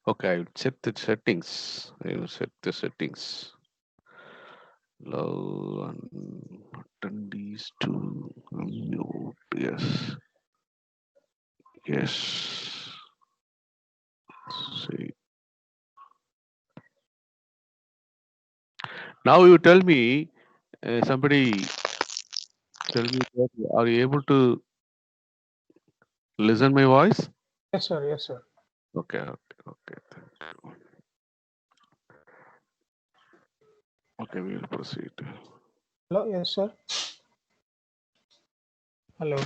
Okay, I will set the settings. I will set the settings. Allow attendees to unmute. Yes. Yes. See. Now you tell me, somebody tell me that are you able to listen my voice? Yes, sir. Yes, sir. Okay, okay, okay. Thank you. Okay, we will proceed. Hello. Yes, sir. Hello.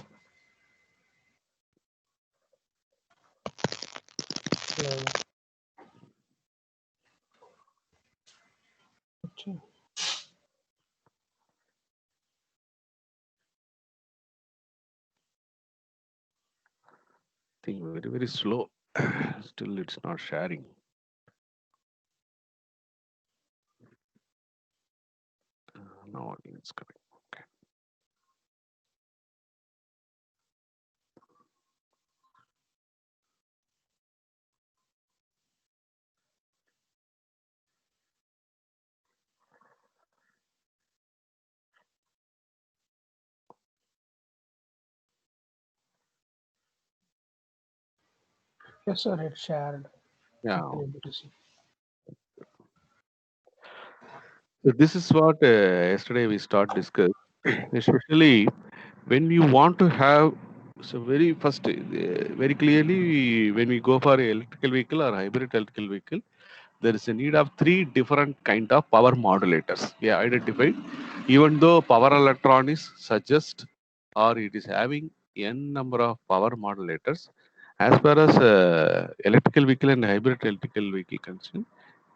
Hello. Okay. Think very, very slow. Still, it's not sharing. Now I think it's coming. Okay. Yes, sir. It's shared. I Yeah. can able to see. So this is what yesterday we start discuss, especially when you want to have. So very first, very clearly, when we go for a electrical vehicle or hybrid electrical vehicle, there is a need of three different kind of power modulators. We have identified, even though power electronics suggest or it is having n number of power modulators, as far as electrical vehicle and hybrid electrical vehicle concerned,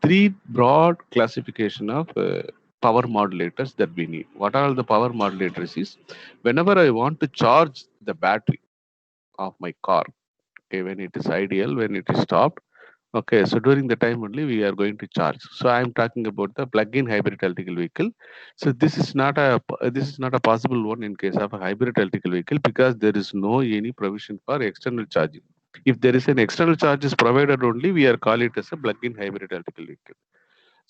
three broad classification of power modulators that we need. What are the power modulators is, whenever I want to charge the battery of my car, okay, when it is ideal, when it is stopped, okay, so during the time only we are going to charge. So I am talking about the plug-in hybrid electrical vehicle. So this is not a possible one in case of a hybrid electrical vehicle, because there is no any provision for external charging. If there is an external charge is provided only, we are call it as a plug-in hybrid electrical vehicle.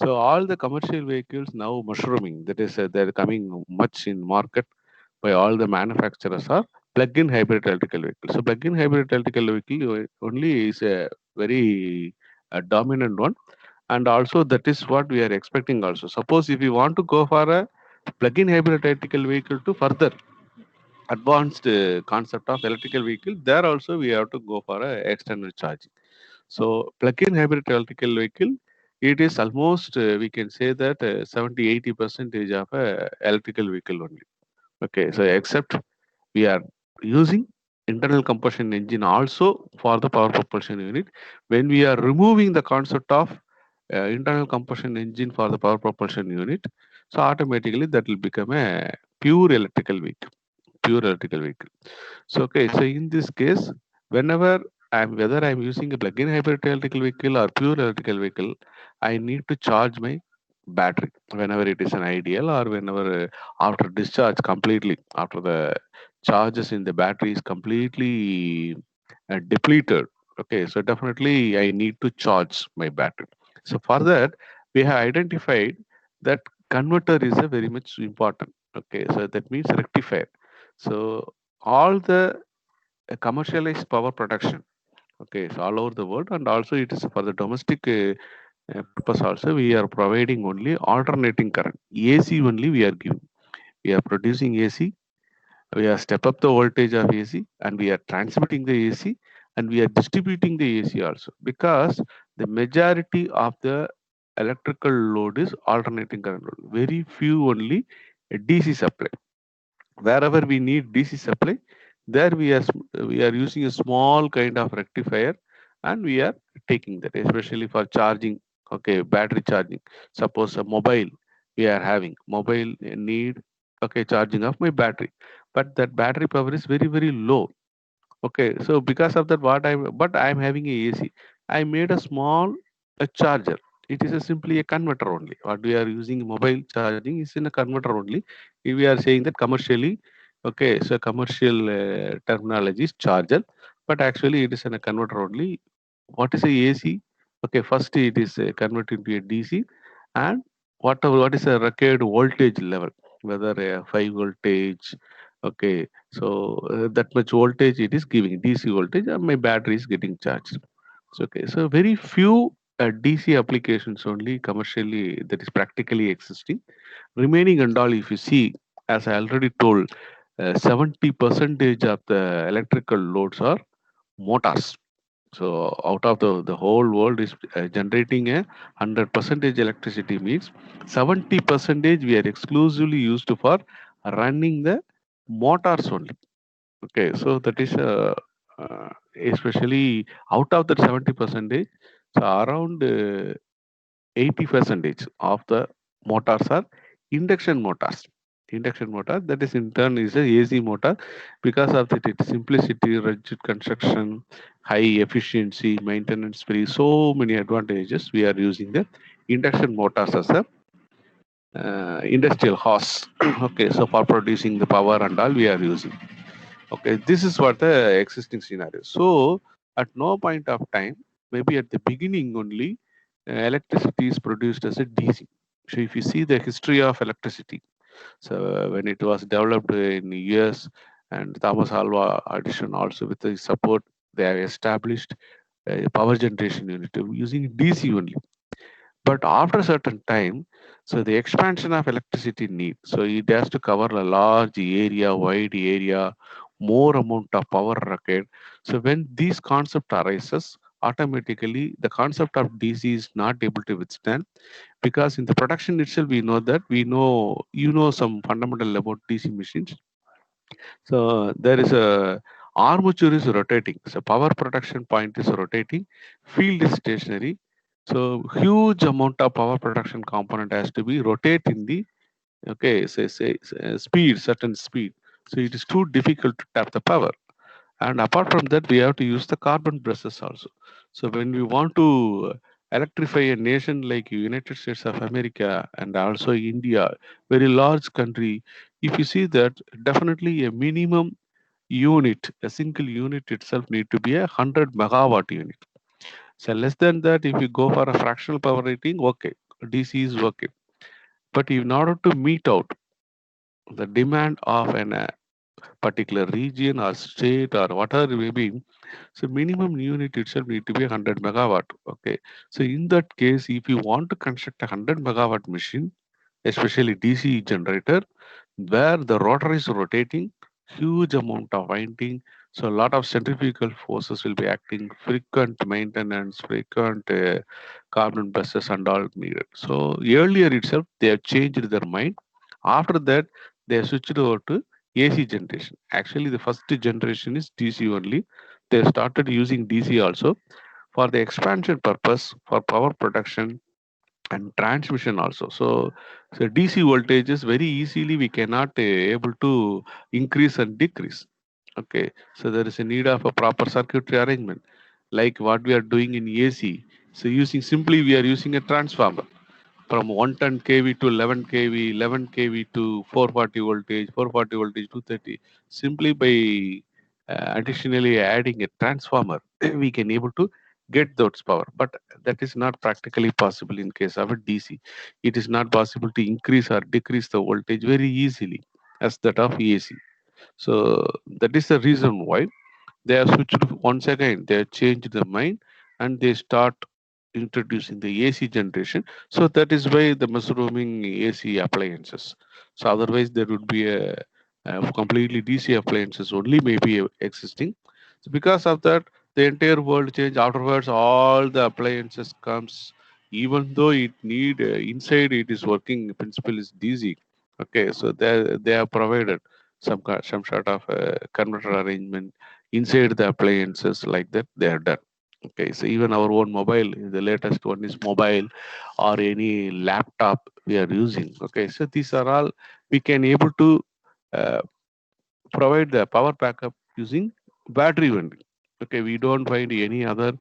So all the commercial vehicles now mushrooming, that is, they're coming much in market by all the manufacturers are plug-in hybrid electrical vehicles. So plug-in hybrid electrical vehicle only is a very dominant one, and also that is what we are expecting. Also, suppose if you want to go for a plug-in hybrid electrical vehicle to further advanced concept of electrical vehicle, there also we have to go for a external charging. So plug-in hybrid electrical vehicle, it is almost we can say that 70-80% of a electrical vehicle only. Okay, so except we are using internal combustion engine also for the power propulsion unit. When we are removing the concept of internal combustion engine for the power propulsion unit, so automatically that will become a pure electrical vehicle. Pure electrical vehicle. So okay, so in this case, whenever whether I'm using a plug-in hybrid electrical vehicle or pure electrical vehicle, I need to charge my battery whenever it is an ideal, or whenever after discharge completely, after the charges in the battery is completely depleted. Okay, so definitely I need to charge my battery. So for that, we have identified that converter is a very much important. Okay, so that means rectifier. So all the commercialized power production, okay, so all over the world, and also it is for the domestic purpose also, we are providing only alternating current. AC only we are giving. We are producing AC, we are step up the voltage of AC, and we are transmitting the AC, and we are distributing the AC also, because the majority of the electrical load is alternating current load. Very few only a DC supply. Wherever we need DC supply, there we are using a small kind of rectifier, and we are taking that, especially for charging. Okay, battery charging. Suppose a mobile we are having mobile need, okay, charging of my battery, but that battery power is very very low. Okay, so because of that, but I'm having a AC. I made a small a charger. It is simply a converter only. What we are using mobile charging is in a converter only. If we are saying that commercially, okay, so commercial terminology is charger, but actually it is in a converter only. What is a AC? Okay, first it is converted to a DC, and what is a required voltage level, whether a 5 voltage, okay, so that much voltage it is giving DC voltage, and my battery is getting charged. So, okay, so very few DC applications only commercially that is practically existing. Remaining and all, if you see, as I already told, 70 percentage of the electrical loads are motors. So out of the whole world is generating a 100 percentage electricity means 70 percentage we are exclusively used for running the motors only. Okay, so that is especially out of that 70 percentage, so around 80 percentage of the motors are induction motors. Induction motor, that is in turn is a AC motor, because of its simplicity, rigid construction, high efficiency, maintenance free, so many advantages. We are using the induction motors as a industrial horse. Okay, so for producing the power and all we are using. Okay, this is what the existing scenario. So at no point of time, maybe at the beginning only, electricity is produced as a DC. So if you see the history of electricity, so when it was developed in US, and Thomas Alva Edison also with the support, they have established a power generation unit using DC only. But after a certain time, so the expansion of electricity need, so it has to cover a large area, wide area, more amount of power required. So when these concept arises, automatically the concept of DC is not able to withstand, because in the production itself we know that we know you know some fundamental about DC machines. So there is a armature is rotating. So power production point is rotating. Field is stationary. So huge amount of power production component has to be rotate in the, okay, say speed, certain speed. So it is too difficult to tap the power. And apart from that, we have to use the carbon brushes also. So when we want to electrify a nation like United States of America and also India, very large country, if you see that, definitely a minimum unit, a single unit itself need to be a 100 megawatt unit. So less than that, if you go for a fractional power rating, okay, DC is okay. But in order to meet out the demand of an particular region or state or whatever it may be, so minimum unit itself need to be 100 megawatt. Okay. So in that case, if you want to construct a 100 megawatt machine, especially DC generator, where the rotor is rotating, huge amount of winding, so a lot of centrifugal forces will be acting, frequent maintenance, frequent carbon buses and all needed. So earlier itself, they have changed their mind. After that, they have switched over to AC generation. Actually, the first generation is DC only. They started using DC also for the expansion purpose, for power production and transmission also. So DC voltages very easily we cannot able to increase and decrease. Okay, so there is a need of a proper circuitry arrangement, like what we are doing in AC. So using simply we are using a transformer from 110 kV to 11 kV, 11 kV to 440 voltage, 440 voltage to 30. Simply by additionally adding a transformer, we can able to get those power. But that is not practically possible in case of a DC. It is not possible to increase or decrease the voltage very easily as that of AC. So that is the reason why they have switched once again. They have changed their mind and they start introducing the AC generation. So that is why the mushrooming AC appliances. So otherwise there would be a completely DC appliances only maybe existing. So because of that, the entire world change. Afterwards, all the appliances comes, even though it need inside it is working. Principle is DC. Okay, so they have provided some sort of converter arrangement inside the appliances like that. They are done. Okay, so even our own mobile, the latest one is mobile or any laptop we are using. Okay, so these are all we can able to uh, provide the power backup using battery only. Okay, we don't find any other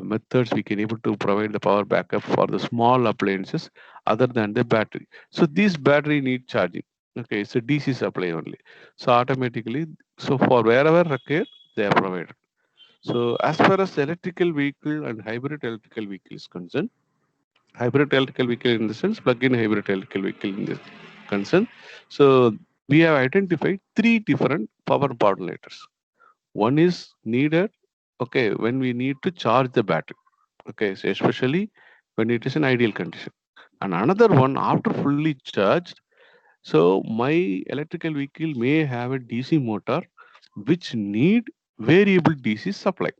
methods we can able to provide the power backup for the small appliances other than the battery. So this battery need charging. Okay, it's a DC supply only. So automatically, so for wherever required, they are provided. So as far as electrical vehicle and hybrid electrical vehicle is concerned, hybrid electrical vehicle in the sense plug-in hybrid electrical vehicle in this concern. So we have identified three different power modulators. One is needed, okay, when we need to charge the battery. Okay, so especially when it is in ideal condition. And another one after fully charged. So my electrical vehicle may have a DC motor which need variable DC supply.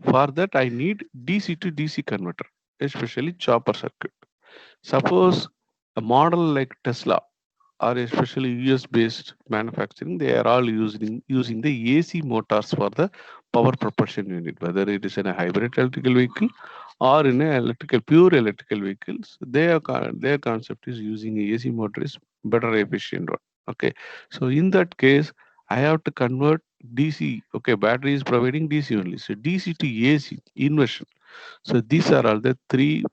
For that, I need DC to DC converter, especially chopper circuit. Suppose a model like Tesla or especially US based manufacturing, they are all using the AC motors for the power propulsion unit, whether it is in a hybrid electrical vehicle or in a electrical pure electrical vehicles. Their concept is using a AC motor is better efficient one. Okay, so in that case, I have to convert DC. Okay, battery is providing DC only, so DC to AC inversion. So these are all the three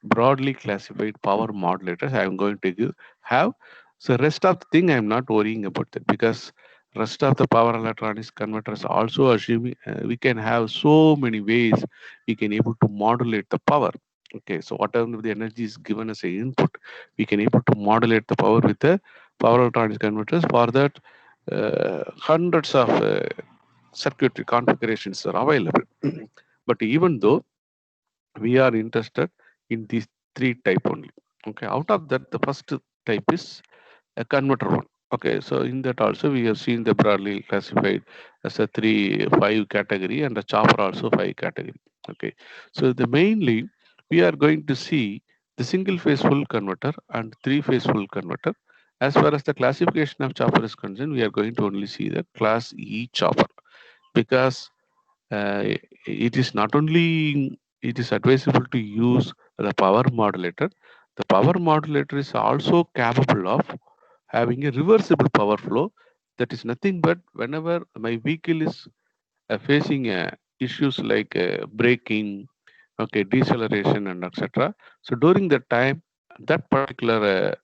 broadly classified power modulators I am going to have. So rest of the thing I am not worrying about that, because rest of the power electronics converters also assuming we can have so many ways we can able to modulate the power. Okay, so whatever the energy is given as a input, we can able to modulate the power with the power electronics converters. For that, hundreds of circuitry configurations are available. But even though we are interested in these three type only. Okay, out of that, the first type is a converter one. Okay, so in that also we have seen the broadly classified as a three, five category and the chopper also five category. Okay, so the mainly we are going to see the single phase full converter and three phase full converter. As far as the classification of chopper is concerned, we are going to only see the class E chopper, because uh, it is not only it is advisable to use the power modulator. The power modulator is also capable of having a reversible power flow. That is nothing but whenever my vehicle is facing issues like braking, okay, deceleration and etc. So during that time, that particular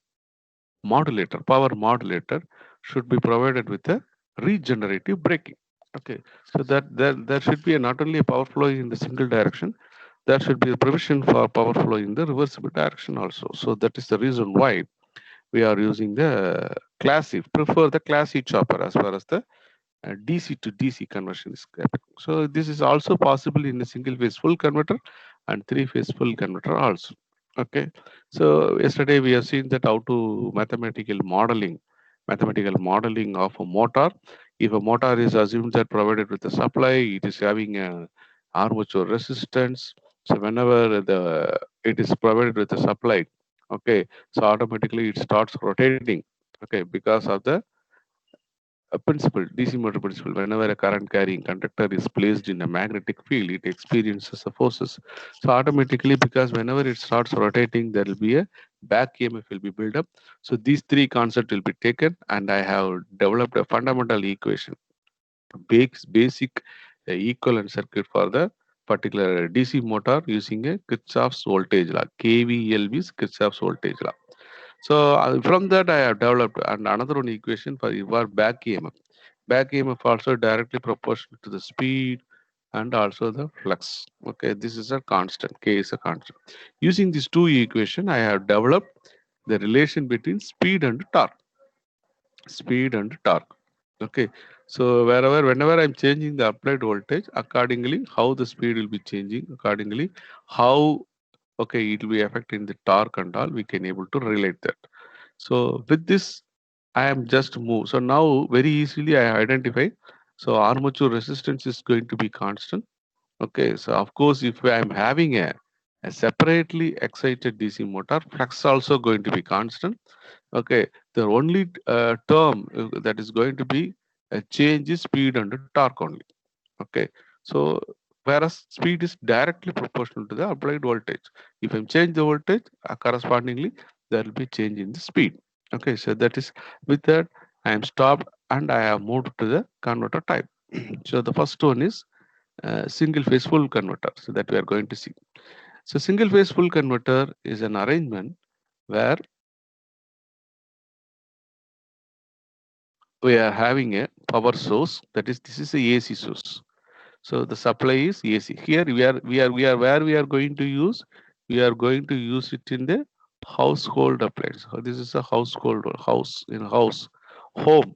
modulator, power modulator, should be provided with a regenerative braking. Okay, so that there should be not only a power flow in the single direction, there should be a provision for power flow in the reversible direction also. So that is the reason why we are using the classic, prefer the classic chopper as far as the DC to DC conversion is happening. So this is also possible in a single phase full converter and three phase full converter also. Okay. So yesterday we have seen that how to mathematical modeling of a motor. If a motor is assumed that provided with the supply, it is having a armature resistance. So whenever the it is provided with the supply, okay, so automatically it starts rotating. Okay, because of the a principle, DC motor principle, whenever a current carrying conductor is placed in a magnetic field, it experiences the forces. So automatically, because whenever it starts rotating, there will be a back EMF will be built up. So these three concepts will be taken, and I have developed a fundamental equation, basic equivalent circuit for the particular DC motor using a Kirchhoff's voltage law. KVL is Kirchhoff's voltage law. So from that I have developed and another one equation for back EMF. Back EMF also directly proportional to the speed and also the flux. Okay, this is a constant. K is a constant. Using these two equation, I have developed the relation between speed and torque. Speed and torque. Okay, so whenever I'm changing the applied voltage, accordingly how the speed will be changing, accordingly how okay it will be affecting the torque and all, we can able to relate that. So with this, I am just move. So now very easily I identify. So armature resistance is going to be constant. Okay. So of course, if I am having a separately excited DC motor, flux also going to be constant. Okay. The only term that is going to be a change is speed and torque only. Okay. So whereas speed is directly proportional to the applied voltage. If I change the voltage, correspondingly there will be change in the speed. Okay, so that is with that I am stopped and I have moved to the converter type. So the first one is single phase full converter. So that we are going to see. So single phase full converter is an arrangement where we are having a power source, that is this is a AC source. So the supply is AC. Here we are where we are going to use, we are going to use it in the household appliance. So this is a household or house in house home.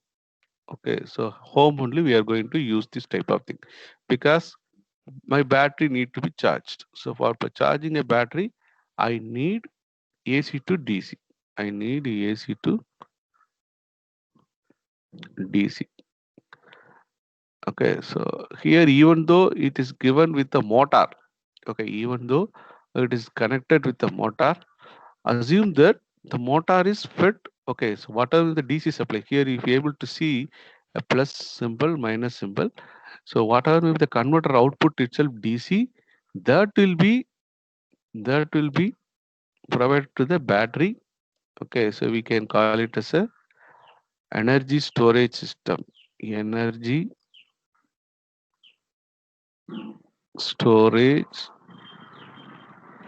Okay, so home only we are going to use this type of thing because my battery need to be charged. So for charging a battery, I need AC to DC. I need AC to DC. Okay, so here even though it is given with the motor, okay, even though it is connected with the motor, assume that the motor is fed. Okay, so whatever the DC supply here, if you're able to see a plus symbol, minus symbol. So whatever the converter output itself DC, that will be that will be provided to the battery. Okay, so we can call it as a energy storage system. Energy storage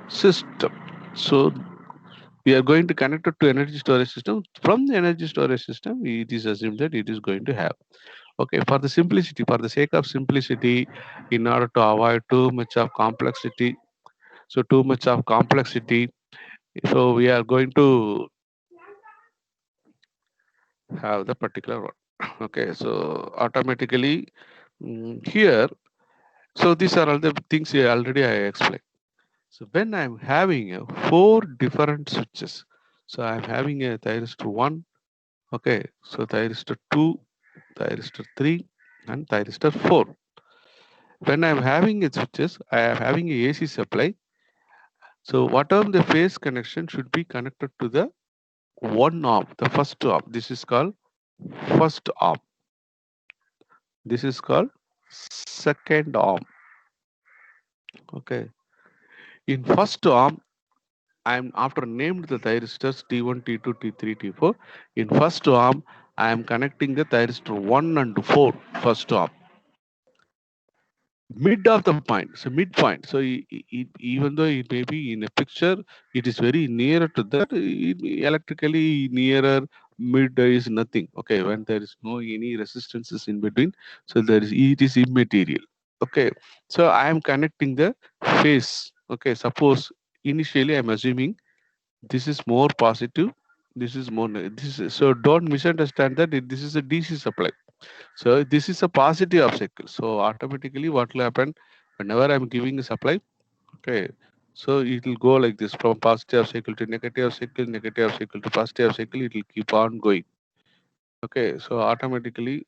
system. So we are going to connect it to energy storage system. From the energy storage system, it is assumed that it is going to have. Okay, for the simplicity, for the sake of simplicity, in order to avoid too much of complexity, so too much of complexity, so we are going to have the particular one. Okay, so automatically here, so these are all the things here already I explained. So when I'm having four different switches, so I'm having a thyristor 1, okay, so thyristor 2, thyristor 3, and thyristor 4. When I'm having a switches, I am having a AC supply. So whatever the phase connection should be connected to the one arm, the first arm. This is called first arm. This is called second arm. Okay. In first arm, I'm after named the thyristors T1, T2, T3, T4. In first arm, I am connecting the thyristor 1 and 4 first arm. Mid of the point, so midpoint. So even though it may be in a picture, it is very nearer to that. Electrically nearer mid is nothing. Okay, when there is no any resistances in between, so there is it is immaterial. Okay, so I am connecting the phase. Okay, suppose initially I'm assuming this is more positive, this is more this is, so don't misunderstand that this is a DC supply. So this is a positive of cycle. So automatically what will happen whenever I'm giving a supply, okay, so it will go like this from positive cycle to negative cycle, negative cycle to positive cycle, it will keep on going. Okay, so automatically,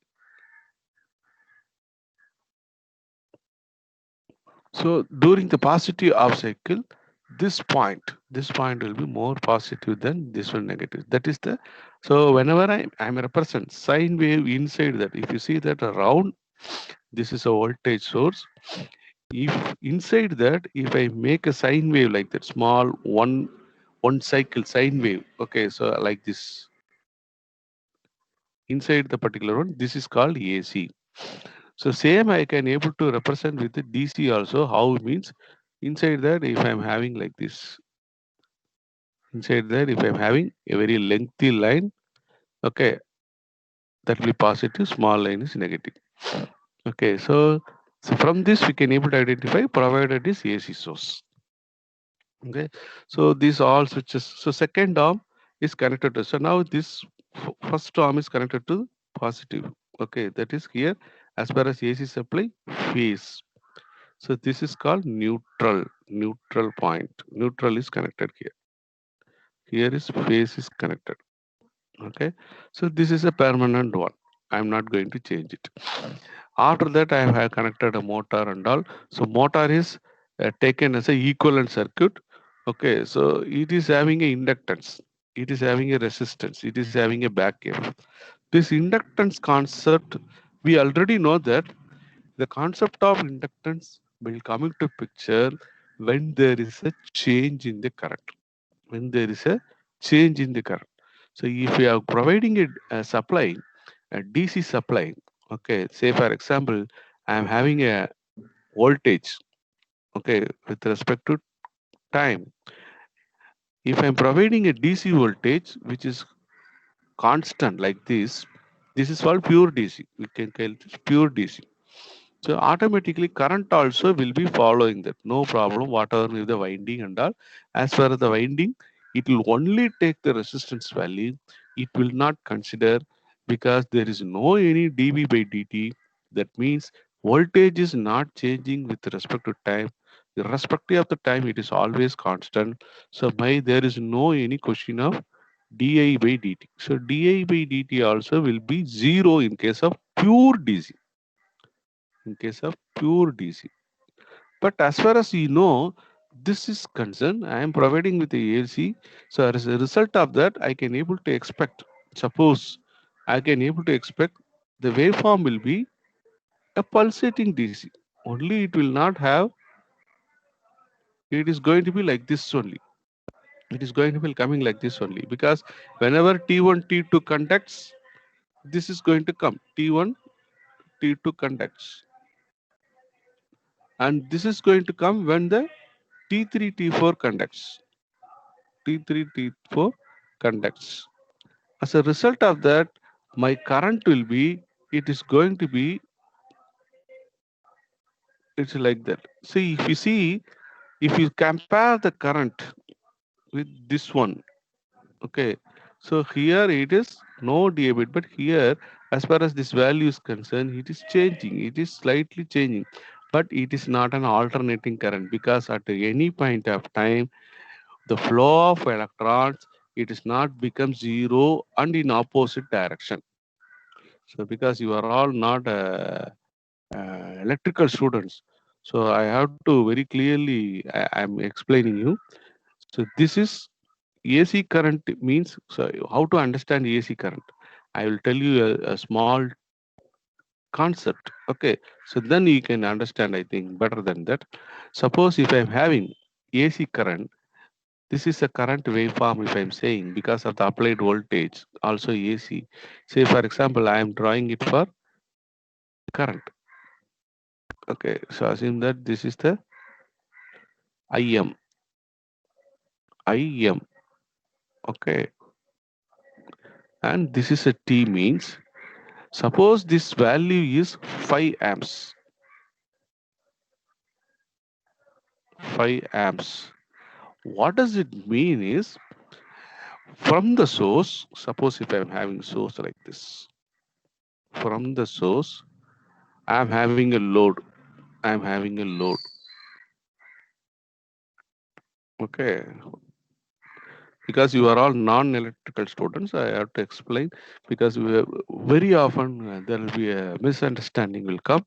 so during the positive of cycle, this point will be more positive than this one negative. That is the, so whenever I'm represent sine wave inside that, if you see that around, this is a voltage source. If inside that, if I make a sine wave like that, small one cycle sine wave, okay, so like this inside the particular one, this is called AC. So same I can able to represent with the DC also. How means inside that, if I'm having like this, inside that, if I'm having a very lengthy line, okay, that will be positive, small line is negative. Okay, so from this we can able to identify provided is AC source. Okay, so these all switches. So second arm is connected to, so now this first arm is connected to positive. Okay, that is here as far as AC supply phase. So this is called neutral point. Neutral is connected here. Here is phase is connected. Okay, so this is a permanent one. I'm not going to change it. After that, I have connected a motor and all. So motor is taken as a equivalent circuit. Okay, so it is having a inductance. It is having a resistance. It is having a back EMF. This inductance concept, we already know that The concept of inductance will come into picture when there is a change in the current. When there is a change in the current. So if we are providing a supply, a DC supply, okay, say for example, I am having a voltage, okay, with respect to time. If I'm providing a DC voltage which is constant like this is called pure DC. We can call it pure DC. So automatically current also will be following that. No problem, whatever with the winding and all. As far as the winding, it will only take the resistance value. It will not consider because there is no any dV by dt. That means voltage is not changing with respect to time. Irrespective of the time, it is always constant. So my there is no any question of di by dt. So di by dt also will be zero in case of pure DC. In case of pure DC. But as far as you know, this is concerned, I am providing with the AC. So as a result of that, I can able to expect, suppose I can able to expect the waveform will be a pulsating DC. Only it will not have, it is going to be like this only. It is going to be coming like this only because whenever T1, T2 conducts, this is going to come. T1, T2 conducts. And this is going to come when the T3, T4 conducts. T3, T4 conducts. As a result of that, my current will be, it is going to be, it's like that. See, if you see, if you compare the current with this one, okay, so here it is no debit, but here, as far as this value is concerned, it is changing, it is slightly changing, but it is not an alternating current because at any point of time, the flow of electrons, it is not become zero and in opposite direction. So because you are all not electrical students, so I have to very clearly, I'm explaining you. So this is AC current means, so how to understand AC current? I will tell you a small concept. Okay, so then you can understand, I think, better than that. Suppose if I'm having AC current, this is a current waveform if I'm saying because of the applied voltage, also AC. Say for example, I am drawing it for current. Okay, so assume that this is the IM. IM. Okay, and this is a T means suppose this value is 5 amps. 5 amps. What does it mean is from the source, suppose if I'm having source like this, from the source, I'm having a load. I'm having a load. Okay, because you are all non-electrical students, I have to explain because very often there will be a misunderstanding will come,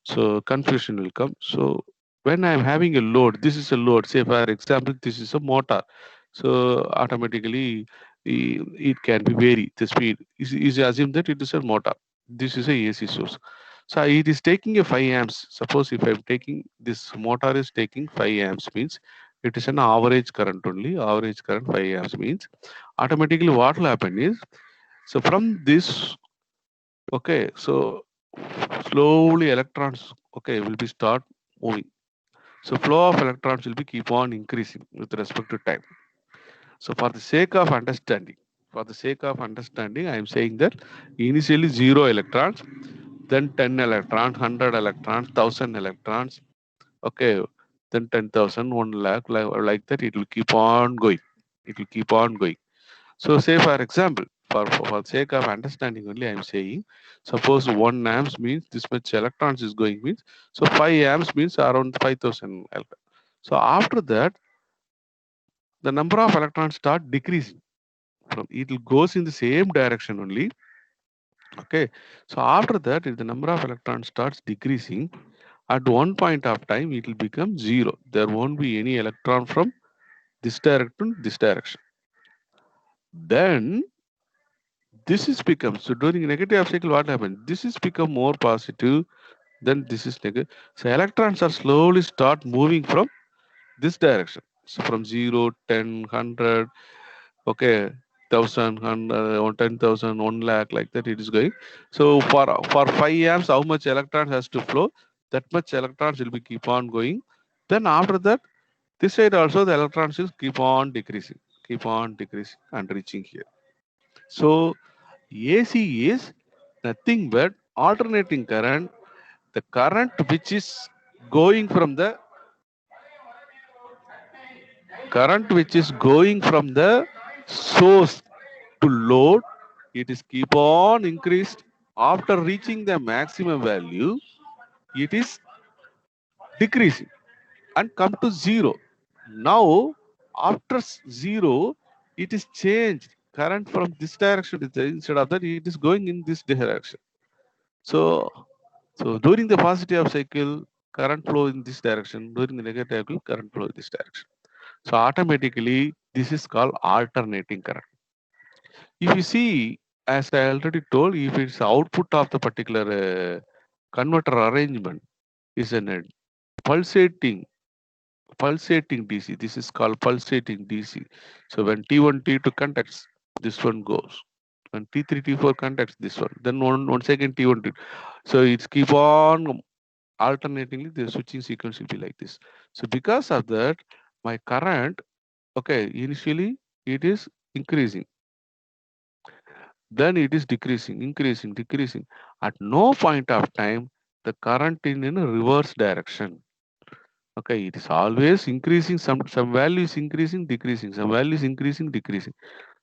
so confusion will come. So when I am having a load, this is a load. Say for example, this is a motor, so automatically it can be vary the speed. Is assume that it is a motor. This is a AC source. So it is taking a 5 amps. Suppose if I'm taking this motor is taking 5 amps means it is an average current only. Average current 5 amps means automatically what will happen is, so from this, okay, so slowly electrons, okay, will be start moving. So flow of electrons will be keep on increasing with respect to time. So for the sake of understanding, I am saying that initially 0 electrons, then 10 electrons, 100 electrons, 1000 electrons, okay, then 10,000, 1 lakh, like that, it will keep on going. It will keep on going. So say for example, for sake of understanding only, I am saying, suppose 1 amps means this much electrons is going means, so 5 amps means around 5,000 electrons. So after that, the number of electrons start decreasing. From it will goes in the same direction only. Okay. So after that, if the number of electrons starts decreasing, at one point of time, it will become zero. There won't be any electron from this direction, this direction. Then this is become, so during negative cycle, what happens? This is become more positive. then this is negative. So electrons are slowly start moving from this direction. So from 0, 10, 100, okay, 1000, 100, 10,000, 1 lakh, like that it is going. So for 5 amps, how much electrons has to flow? That much electrons will be keep on going. Then after that, this side also the electrons will keep on decreasing and reaching here. So AC is nothing but alternating current, the current which is going from the source to load, it is keep on increased. After reaching the maximum value, it is decreasing and come to zero. Now after zero, it is changed current from this direction instead of that it is going in this direction. So during the positive cycle, current flow in this direction. During the negative cycle, current flow in this direction. So automatically, this is called alternating current. If you see, as I already told, if it's output of the particular converter arrangement is a pulsating DC. This is called pulsating DC. So when T1, T2 contacts, this one goes. When T3, T4 contacts, this one. Then one second T1, T2. So it's keep on alternatingly the switching sequence will be like this. So because of that, my current, okay, initially it is increasing, then it is decreasing. At no point of time, the current in a reverse direction. Okay, it is always increasing. Some value is increasing, decreasing. Some value is increasing, decreasing.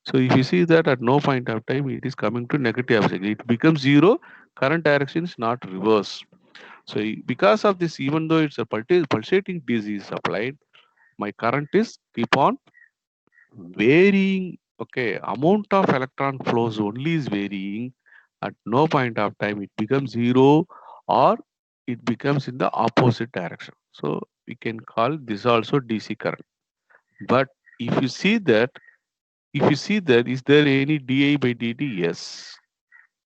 So if you see that at no point of time, it is coming to negative cycle. It becomes zero. Current direction is not reverse. So because of this, even though it's a pulsating DC is applied, my current is keep on varying. Okay, amount of electron flows only is varying. At no point of time it becomes zero or it becomes in the opposite direction. So we can call this also DC current. But if you see that, is there any di by dt? Yes.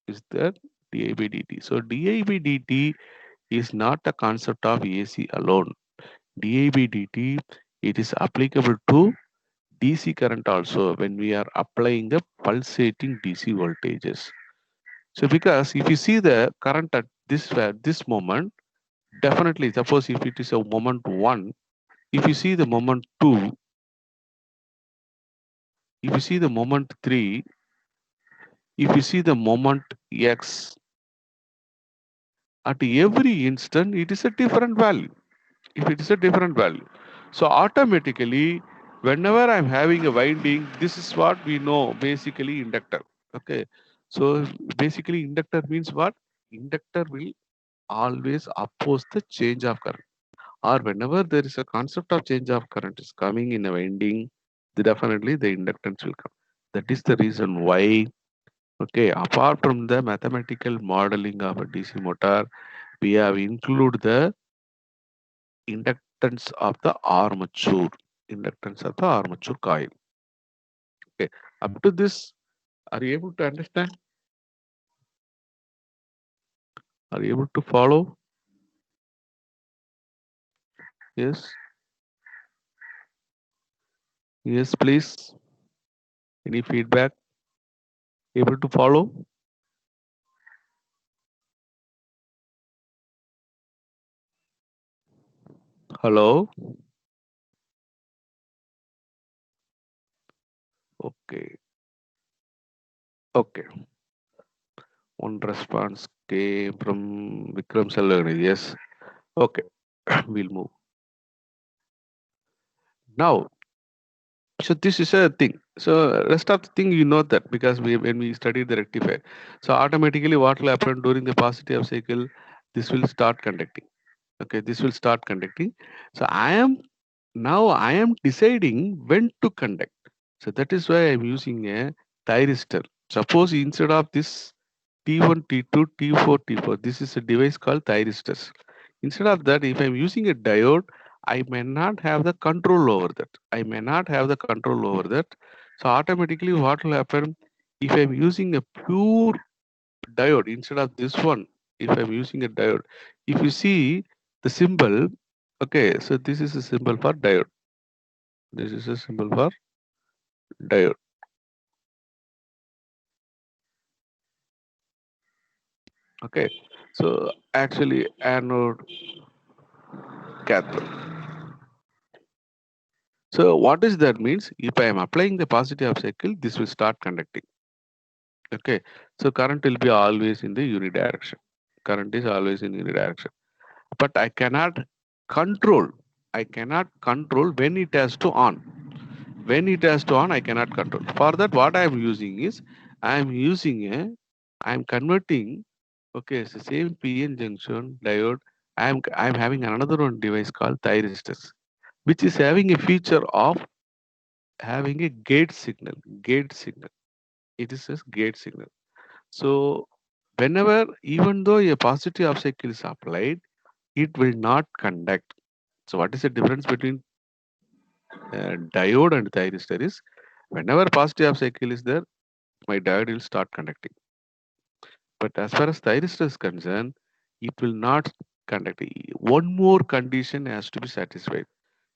Is there di by dt? So di by dt is not a concept of AC alone. Di by dt, it is applicable to DC current also when we are applying the pulsating DC voltages. So because if you see the current at this moment, definitely suppose if it is a moment 1, if you see the moment 2, if you see the moment 3, if you see the moment X, at every instant it is a different value. If it is a different value. So automatically, whenever I'm having a winding, this is what we know basically inductor. Okay. So basically inductor means what? Inductor will always oppose the change of current. Or whenever there is a concept of change of current is coming in a winding, definitely the inductance will come. That is the reason why, okay, apart from the mathematical modeling of a DC motor, we have include the inductance of the armature coil. Up to this, are you able to understand? Are you able to follow? Yes. Yes, please. Any feedback? Able to follow? Hello? Okay. Okay. One response came from Vikram Salagani. Yes. Okay. We'll move. Now, so this is a thing. So rest of the thing you know that because when we studied the rectifier, so automatically what will happen during the positive cycle, this will start conducting. Okay, this will start conducting. So I am deciding when to conduct. So that is why I'm using a thyristor. Suppose instead of this T1, T2, T4, T4, this is a device called thyristors. Instead of that, if I'm using a diode, I may not have the control over that. I may not have the control over that. So automatically what will happen if I'm using a pure diode instead of this one? if I'm using a diode, if you see the symbol, okay, so this is a symbol for diode. This is a symbol for diode. Okay, so actually anode, cathode. So what is that means? If I am applying the positive half cycle, this will start conducting. Okay, so current will be always in the unidirection. Current is always in unidirection. But I cannot control. I cannot control when it has to on. When it has to on, I cannot control. For that, what I am using is I am converting. Okay, it's the same PN junction diode. I am having another one device called thyristors, which is having a feature of having a gate signal. Gate signal. It is a gate signal. So whenever, even though a positive half cycle is applied, it will not conduct. So what is the difference between diode and thyristor is whenever positive half cycle is there, my diode will start conducting. But as far as thyristor is concerned, it will not conduct. One more condition has to be satisfied.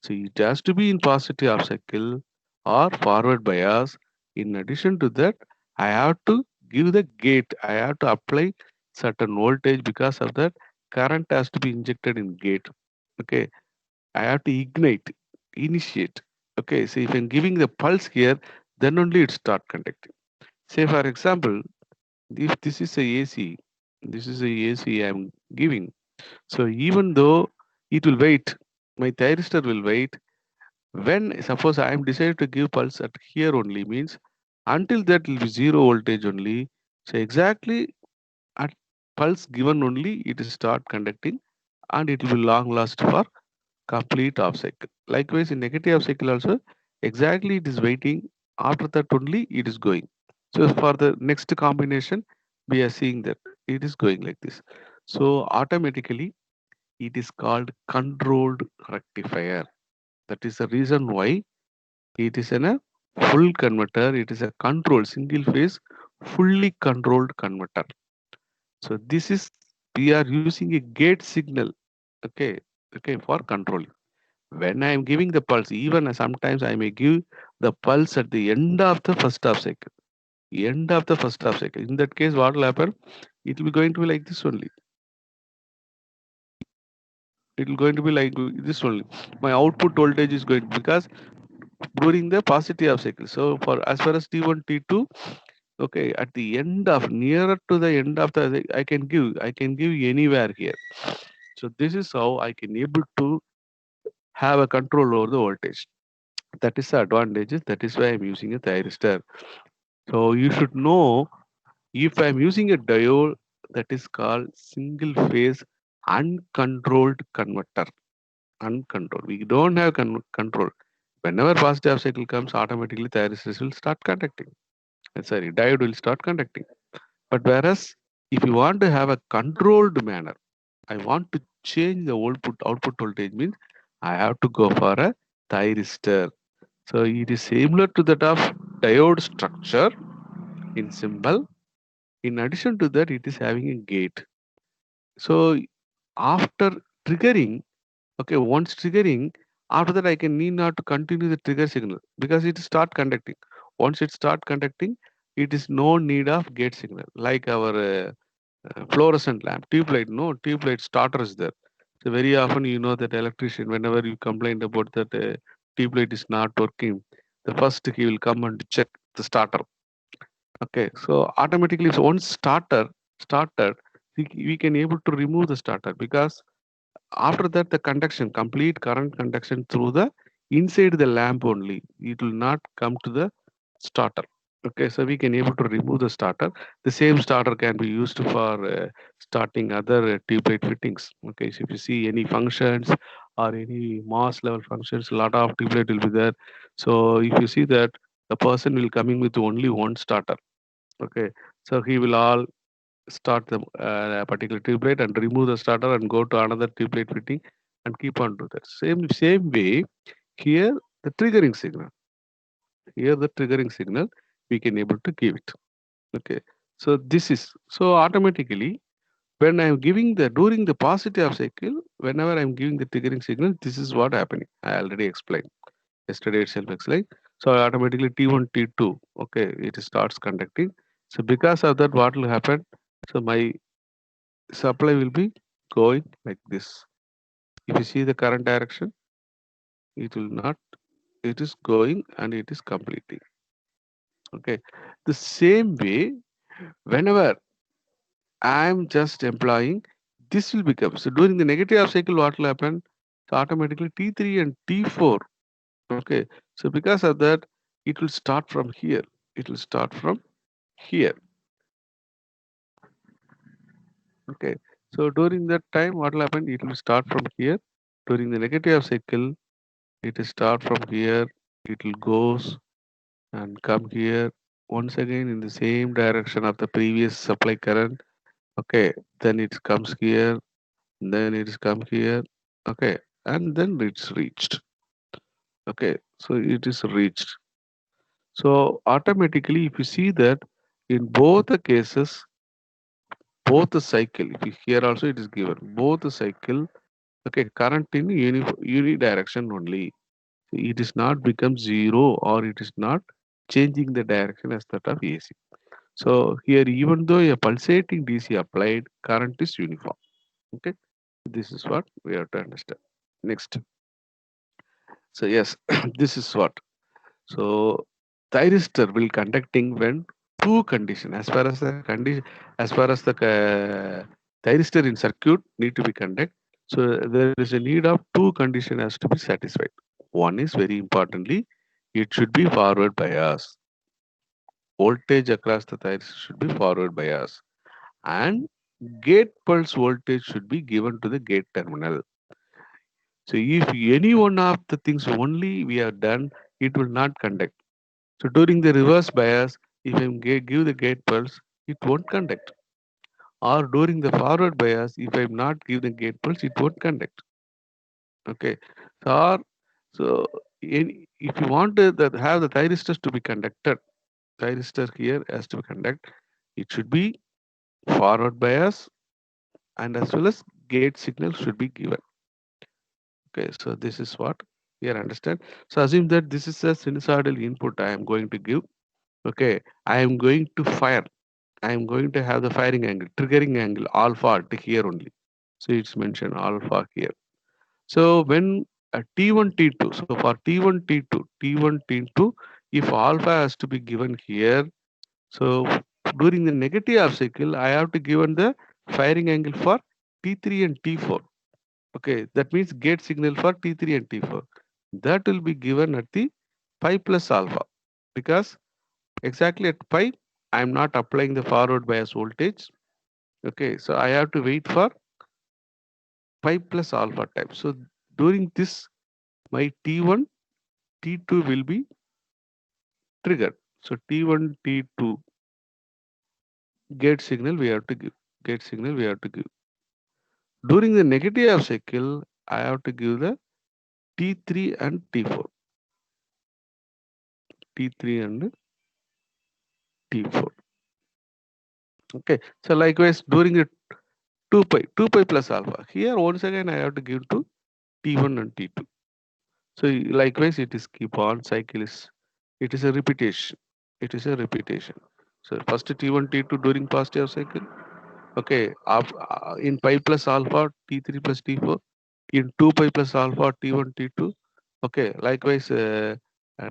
So it has to be in positive half cycle or forward bias. In addition to that, I have to give the gate. I have to apply certain voltage. Because of that, current has to be injected in gate. Okay, I have to ignite, initiate. Okay, so if I'm giving the pulse here, then only it start conducting. Say for example, if this is a AC, this is a AC I'm giving. So even though it will wait, my thyristor will wait. When suppose I am decided to give pulse at here only, means until that will be zero voltage only. So exactly at pulse given only it will start conducting, and it will be long last for complete half cycle. Likewise, in negative half cycle also, exactly it is waiting. After that only it is going. So for the next combination, we are seeing that it is going like this. So automatically it is called controlled rectifier. That is the reason why it is a full converter. It is a control single phase, fully controlled converter. So this is, we are using a gate signal. Okay, okay, for controlling. When I am giving the pulse, even sometimes I may give the pulse at the end of the first half cycle. End of the first half cycle. In that case, what will happen? It will be going to be like this only. It will going to be like this only. My output voltage is going, because during the positive half cycle. So for as far as T1, T2, okay, at the end of, nearer to the end of the, I can give anywhere here. So this is how I can able to have a control over the voltage. That is the advantages. That is why I'm using a thyristor. So you should know, if I'm using a diode, that is called single phase uncontrolled converter. Uncontrolled. We don't have control. Whenever positive half cycle comes, automatically thyristor will start conducting. Sorry, diode will start conducting. But whereas if you want to have a controlled manner, I want to change the output voltage, means I have to go for a thyristor. So it is similar to that of diode structure in symbol. In addition to that, it is having a gate. So after triggering, okay, once triggering, after that I can need not to continue the trigger signal, because it start conducting. Once it start conducting, it is no need of gate signal, like our fluorescent lamp, tube light. No, tube light starter is there. So very often you know that electrician, whenever you complain about that tube light is not working, the first he will come and check the starter. Okay, so automatically, so once starter started, we can able to remove the starter, because after that the conduction, complete current conduction through the inside the lamp only. It will not come to the starter. Okay, so we can able to remove the starter. The same starter can be used for starting other tube light fittings. Okay, so if you see any functions or any mass level functions, a lot of tube light will be there. So if you see that, the person will coming with only one starter. Okay, so he will all start the particular tube light and remove the starter and go to another tube light fitting and keep on do that. Same way here, the triggering signal. Here the triggering signal we can able to give it. Okay, so this is, so automatically when I'm giving the during the positive half cycle, whenever I'm giving the triggering signal, this is what happening. I already explained yesterday itself explained. So automatically T1, T2, okay, it starts conducting. So because of that, what will happen? So my supply will be going like this. If you see the current direction, it will not, it is going and it is completing. Okay. The same way, whenever I'm just employing, this will become. So during the negative half cycle, what will happen? So automatically T3 and T4. Okay. So because of that, it will start from here. It will start from here. Okay. So during that time, what will happen? It will start from here. During the negative half cycle, it will start from here. It will goes and come here once again in the same direction of the previous supply current. Okay. Then it comes here. Then it is come here. Okay. And then it's reached. Okay. So it is reached. So automatically, if you see that in both the cases, both the cycle, if you here also it is given, both the cycle, okay, current in unidirection only. So it is not become zero or it is not changing the direction as that of AC. So here, even though a pulsating DC applied, current is uniform. Okay, this is what we have to understand. Next, so yes, this is what. So thyristor will conducting when two condition as far as the condition as far as the thyristor in circuit need to be conduct. So there is a need of two condition has to be satisfied. One is very importantly, it should be forward bias. Voltage across the thyristor should be forward bias, and gate pulse voltage should be given to the gate terminal. So if any one of the things only we have done, it will not conduct. So during the reverse bias, if I give the gate pulse, it won't conduct. Or during the forward bias, if I'm not give the gate pulse, it won't conduct. Okay. Or so if you want have the thyristors to be conducted, thyristor here has to be conduct. It should be forward bias and as well as gate signal should be given. Okay. So this is what here understand. So assume that this is a sinusoidal input I am going to give. Okay. I am going to fire. I am going to have the firing angle, triggering angle alpha to here only. So it's mentioned alpha here. So when T1, T2, so for T1, T2, T1, T2, if alpha has to be given here, so during the negative half cycle, I have to given the firing angle for T3 and T4. Okay, that means gate signal for T3 and T4. That will be given at the pi plus alpha because exactly at pi, I am not applying the forward bias voltage. Okay, so I have to wait for pi plus alpha time. So during this, my T1, T2 will be triggered. So T1, T2 gate signal we have to give. Gate signal we have to give. During the negative half cycle, I have to give the T3 and T4. T3 and T4. Okay. So likewise during the 2 pi plus alpha. Here once again I have to give to T1 and T2. So likewise it is keep on cycle is it is a repetition. It is a repetition. So first T1, T2 during positive cycle. Okay, in pi plus alpha T3 plus T4. In 2 pi plus alpha T1, T2. Okay, likewise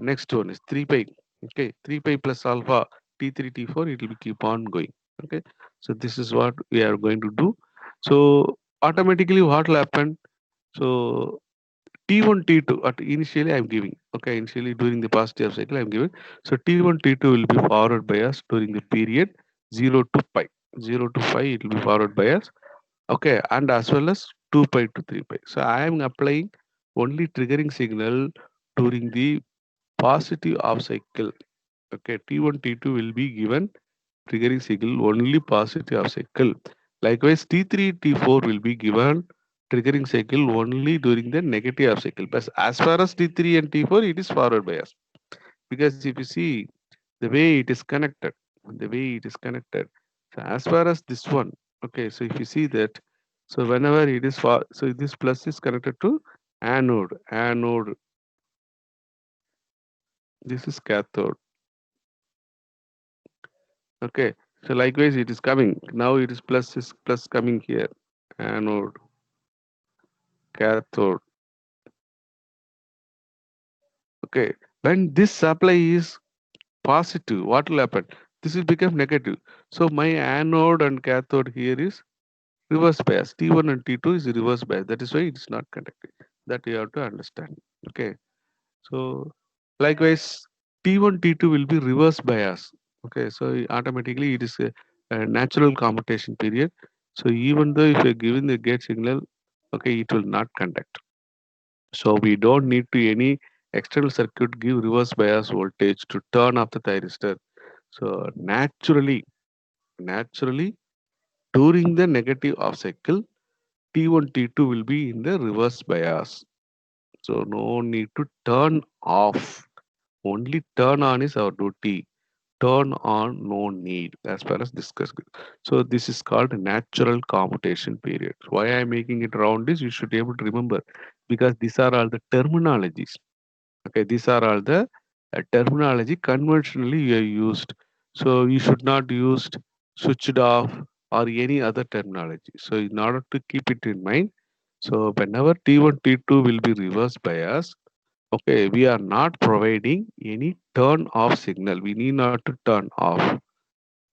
next one is 3 pi. Okay, 3 pi plus alpha T3, T4. It will keep on going. Okay, so this is what we are going to do. So automatically what will happen? So T1, T2 at initially I'm giving. Okay, initially during the positive cycle I'm giving. So T1, T2 will be forward bias during the period 0 to pi. 0 to pi it will be forward bias. Okay, and as well as 2 pi to 3 pi. So I am applying only triggering signal during the positive off cycle. Okay, T1, T2 will be given triggering signal only positive off cycle. Likewise, T3, T4 will be given triggering cycle only during the negative half cycle. But as far as T3 and T4, it is forward bias. Because if you see the way it is connected, the way it is connected. So as far as this one, Okay, so if you see that, so whenever it is for, so this plus is connected to anode, this is cathode. Okay, so likewise it is coming. Now it is plus coming here. Anode, cathode. Okay, when this supply is positive, what will happen? This will become negative. So my anode and cathode here is reverse bias. T1 and T2 is reverse bias. That is why it is not conducting. That you have to understand. Okay. So likewise, T1, T2 will be reverse bias. Okay. So automatically it is a natural commutation period. So even though if you're given the gate signal, okay, it will not conduct. So we don't need to any external circuit give reverse bias voltage to turn off the thyristor. So naturally during the negative off cycle, T1, T2 will be in the reverse bias. So no need to turn off. Only turn on is our duty. Turn on, no need, as far as discussed. So this is called natural commutation period. Why I am making it round is you should be able to remember because these are all the terminologies. Okay, these are all the terminology conventionally you are used. So you should not use switched off or any other terminology. So in order to keep it in mind, so whenever T1, T2 will be reverse bias, okay, we are not providing any turn off signal. We need not to turn off.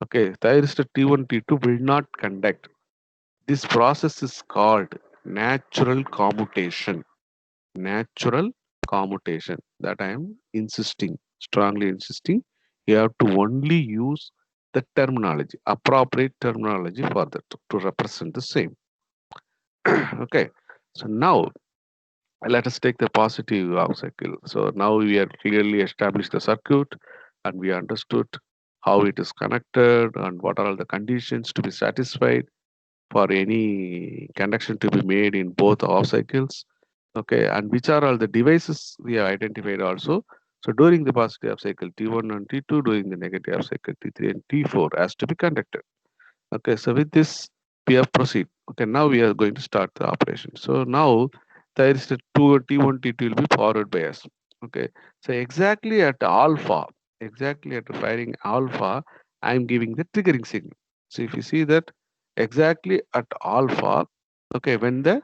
Okay, thyristor T1, T2 will not conduct. This process is called natural commutation. Natural commutation that I am insisting, strongly insisting. You have to only use the terminology, appropriate terminology for that to represent the same. Okay, so now let us take the positive half cycle. So now we have clearly established the circuit and we understood how it is connected and what are all the conditions to be satisfied for any conduction to be made in both half cycles. Okay, and which are all the devices we have identified also. So during the positive half cycle T1 and T2, during the negative half cycle T3 and T4 has to be conducted. Okay, so with this, we have proceed. Okay, now we are going to start the operation. So now there is the two T1, T2 will be forward bias. Okay, so exactly at firing alpha, I am giving the triggering signal. So if you see that exactly at alpha, okay, when the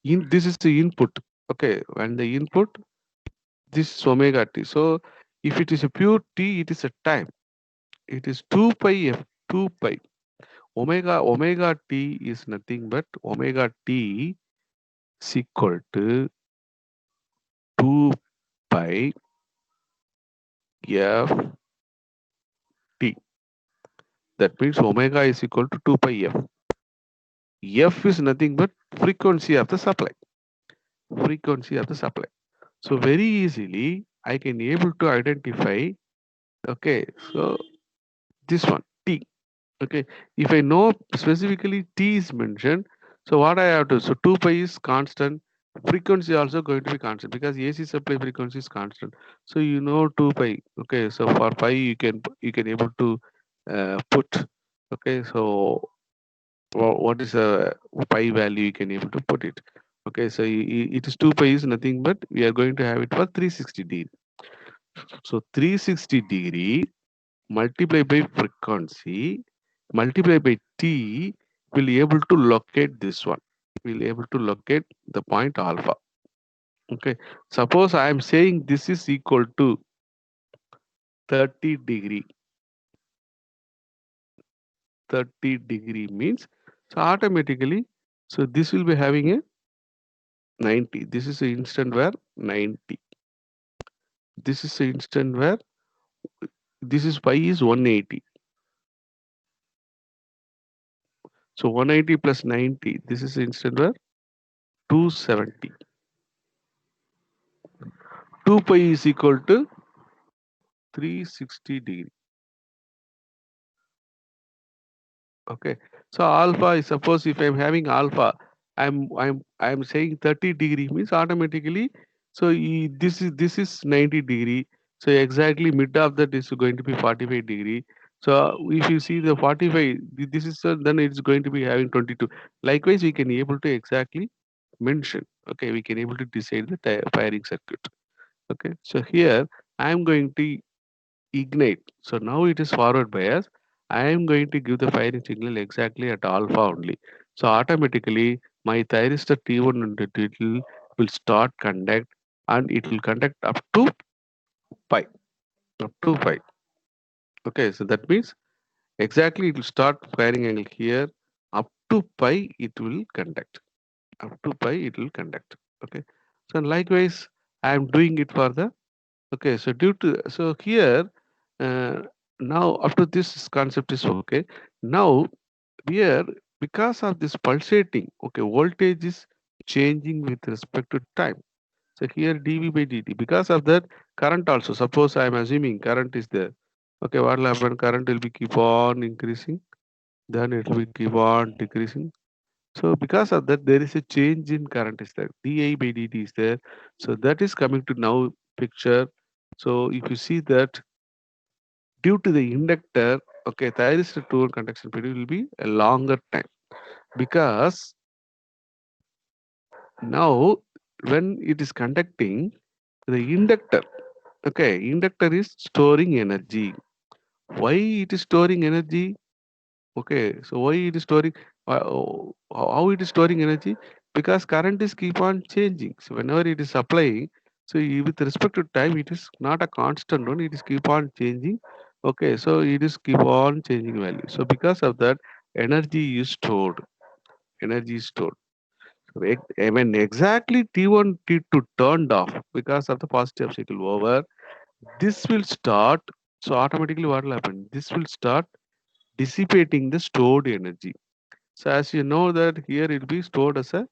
this is the input. Okay, when the input, this is omega t. So if it is a pure t, it is a time. It is 2 pi f 2 pi. Omega t is nothing but omega t is equal to 2 pi f t. That means omega is equal to 2 pi f. F is nothing but frequency of the supply. Frequency of the supply. So very easily I can able to identify. Okay, so this one t. Okay, if I know specifically t is mentioned, so what I have to, so 2 pi is constant, frequency also going to be constant because AC supply frequency is constant. So you know 2 pi. Okay, so for pi you can able to put. Okay, so what is a pi value you can able to put it. Okay, so it is 2 pi is nothing but we are going to have it for 360 degree. So 360 degree multiply by frequency multiply by t will be able to locate this one. Will be able to locate the point alpha. Okay, suppose I am saying this is equal to 30 degree. 30 degree means so automatically, so this will be having a 90. This is the instant where 90. This is the instant where this is pi is 180. So 180 plus 90, this is the instant where 270. 2 pi is equal to 360 degree. Okay, so alpha is, suppose if I'm having alpha, I'm saying 30 degree means automatically, so this is 90 degree. So exactly mid of that is going to be 45 degree. So if you see the 45, this is then it's going to be having 22. Likewise, we can able to exactly mention. Okay, we can able to decide the firing circuit. Okay, so here I am going to ignite. So now it is forward bias. I am going to give the firing signal exactly at alpha only. So automatically my thyristor T1 and T2 will start conduct, and it will conduct up to pi. Up to pi. Okay, so that means exactly it will start firing angle here. Up to pi it will conduct. Up to pi it will conduct. Okay. So likewise I am doing it for the. Okay, so due to so here uh, now after this concept is okay. Now here because of this pulsating, okay, voltage is changing with respect to time. So here dV by dt because of that current also. Suppose I am assuming current is there. Okay, what will happen? Current will be keep on increasing, then it will be keep on decreasing. So because of that, there is a change in current is there. dI by dt is there. So that is coming to now picture. So if you see that due to the inductor, okay, thyristor to conduction period will be a longer time because now when it is conducting, the inductor, okay, inductor is storing energy. Why it is storing energy? Okay, so why it is storing? How it is storing energy? Because current is keep on changing. So whenever it is supplying, so with respect to time, it is not a constant one. It is keep on changing. Okay, so it is keep on changing value. So because of that, energy is stored. Energy is stored. So when exactly T1, T2 turned off because of the positive cycle over, this will start. So automatically, what will happen? This will start dissipating the stored energy. So as you know that here it will be stored as a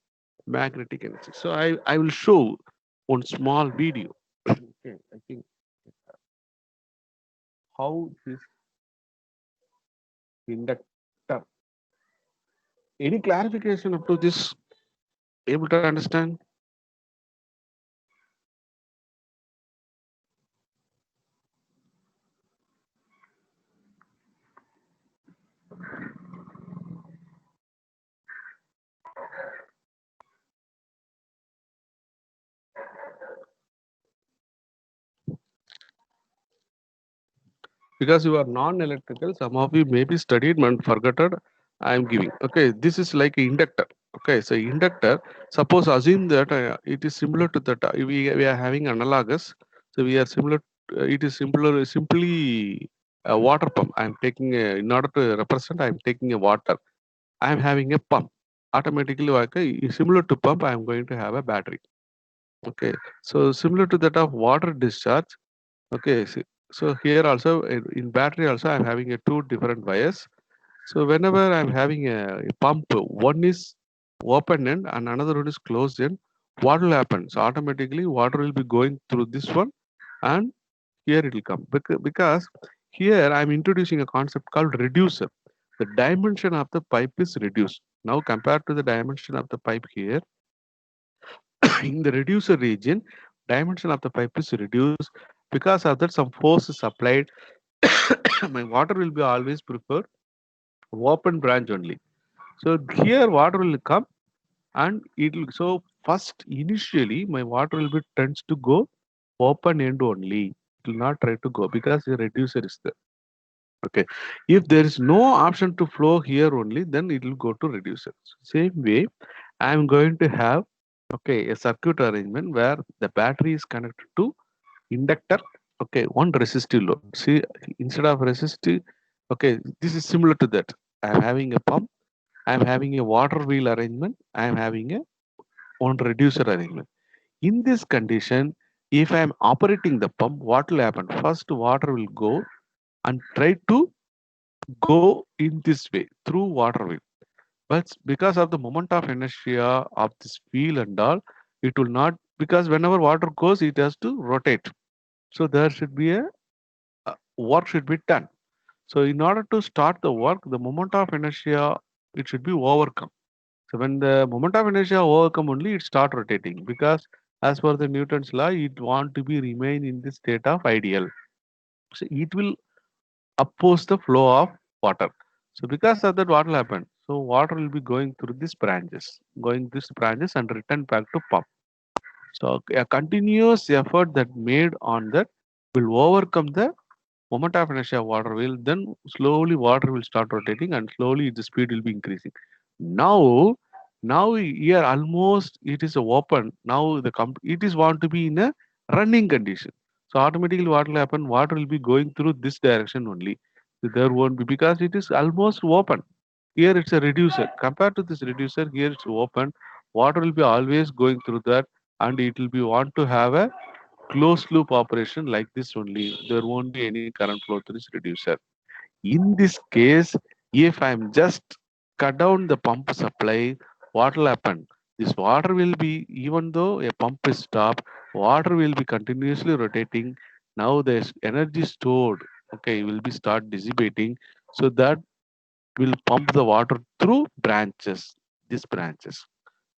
magnetic energy. So I will show one small video. Okay, I think how this inductor. Any clarification up to this? Able to understand? Because you are non-electrical, some of you maybe studied and forgotten. I am giving. Okay, this is like an inductor. Okay, so inductor. Suppose assume that it is similar to that. We are having analogous. So we are similar. It is similar. Simply a water pump. I am taking in order to represent. I am taking a water. I am having a pump. Automatically, okay, similar to pump. I am going to have a battery. Okay, so similar to that of water discharge. Okay, so here also in battery also I'm having a two different wires. So whenever I'm having a pump, one is open end and another one is closed end, what will happen? So automatically water will be going through this one and here it will come. Because here I'm introducing a concept called reducer. The dimension of the pipe is reduced. Now compared to the dimension of the pipe here, in the reducer region, dimension of the pipe is reduced. Because of that, some force is applied. My water will be always preferred open branch only. So here water will come and it will. So first initially my water will be tends to go open end only. It will not try to go because the reducer is there. Okay. If there is no option to flow here only, then it will go to reducer. Same way, I am going to have okay a circuit arrangement where the battery is connected to inductor. Okay, one resistive load. See, instead of resistive, okay, this is similar to that. I am having a pump. I am having a water wheel arrangement. I am having a one reducer arrangement. In this condition, if I am operating the pump, what will happen? First, water will go and try to go in this way through water wheel. But because of the moment of inertia of this wheel and all, it will not because whenever water goes, it has to rotate. So there should be a work should be done. So in order to start the work, the moment of inertia it should be overcome. So when the moment of inertia overcome only, it start rotating because as per the Newton's law, it want to be remain in the state of ideal. So it will oppose the flow of water. So because of that, what will happen? So water will be going through these branches and return back to pump. So a continuous effort that made on that will overcome the moment of inertia of water will then slowly water will start rotating and slowly the speed will be increasing. Now, now here almost it is open. Now it is want to be in a running condition. So automatically what will happen? Water will be going through this direction only. So there won't be because it is almost open. Here it's a reducer. Compared to this reducer, here it's open. Water will be always going through that and it will be want to have a closed loop operation like this only. There won't be any current flow through this reducer. In this case, if I'm just cut down the pump supply, what will happen? This water will be, even though a pump is stopped, water will be continuously rotating. Now the energy stored, okay, will be start dissipating. So that will pump the water through branches, these branches.